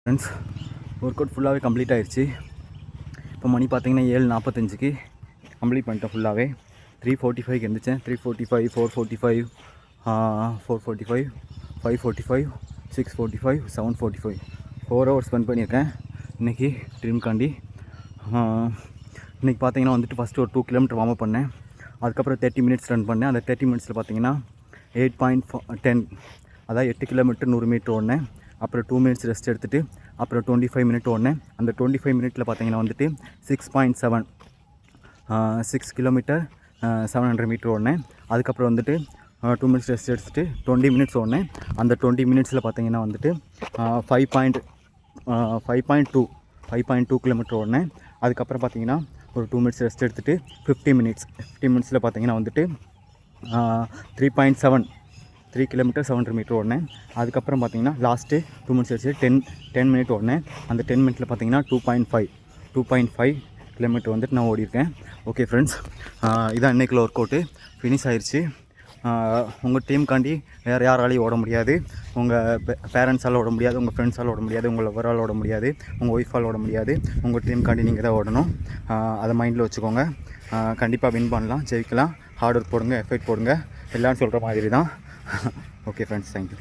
Friends work out ஃபுல்லாகவே complete ஆகிடுச்சு. இப்போ மணி பார்த்தீங்கன்னா 7:45க்கு கம்ப்ளீட் பண்ணிட்டேன் ஃபுல்லாகவே. 3:45க்கு இருந்துச்சேன். 3:45, 4:45, 4:45, 5:45, 6:45, 7:45 4 ஹவர்ஸ் ஸ்பெண்ட் பண்ணியிருக்கேன் இன்றைக்கி ட்ரீம்காண்டி. இன்றைக்கி பார்த்தீங்கன்னா வந்துட்டு ஃபஸ்ட்டு ஒரு 2 கிலோமீட்டர் வார்ம் அப் பண்ணேன். அதுக்கப்புறம் 30 மினிட்ஸ் ரன் பண்ணேன். அந்த 30 மினிட்ஸில் பார்த்தீங்கன்னா 8.10 அதாவது 8 கிலோமீட்டர் 100 மீட்டர் ஓடினேன். அப்புறம் 2 மினிட்ஸ் ரெஸ்ட் எடுத்துகிட்டு அப்புறம் 25 மினிட் ஓடினேன். அந்த 25 மினிட்டில் பார்த்தீங்கன்னா வந்துட்டு 6.7 6 கிலோமீட்டர் 700 மீட்டர் ஓடினேன். அதுக்கப்புறம் வந்துட்டு 2 மினிட்ஸ் ரெஸ்ட் எடுத்துகிட்டு 20 மினிட்ஸ் ஓடினேன். அந்த 20 மினிட்ஸில் பார்த்தீங்கன்னா வந்துட்டு 5.2 கிலோமீட்டர் ஓடினேன். அதுக்கப்புறம் பார்த்தீங்கன்னா ஒரு 2 மினிட்ஸ் ரெஸ்ட் எடுத்துகிட்டு 50 மினிட்ஸில் பார்த்தீங்கன்னா வந்துட்டு 3 கிலோமீட்டர் 700 மீட்டர் ஓடினேன். அதுக்கப்புறம் பார்த்தீங்கன்னா லாஸ்ட்டு 2 மினிட்ஸ் வச்சு 10 மினிட் ஓடினேன். அந்த 10 மினிட்டில் பார்த்தீங்கன்னா 2.5 கிலோமீட்டர் வந்துட்டு நான் ஓடிருக்கேன். ஓகே ஃப்ரெண்ட்ஸ், இதான் இன்றைக்குள்ள ஒர்க் அவுட்டு ஃபினிஷ் ஆயிடுச்சு. உங்கள் டீமுக்காண்டி வேறு யாராலையும் ஓட முடியாது. உங்கள் பேரண்ட்ஸால் ஓட முடியாது, உங்கள் ஃப்ரெண்ட்ஸால் ஓட முடியாது, உங்கள் லவரால் ஓட முடியாது, உங்கள் ஒய்ஃபால் ஓட முடியாது. உங்கள் டீமுக்காண்டி நீங்கள் தான் ஓடணும். அதை மைண்டில் வச்சுக்கோங்க. கண்டிப்பாக வின் பண்ணலாம், ஜெயிக்கலாம். ஹார்ட் ஒர்க் போடுங்க, எஃபர்ட் போடுங்க, எல்லோரும் சொல்கிற மாதிரி தான். Okay friends, thank you.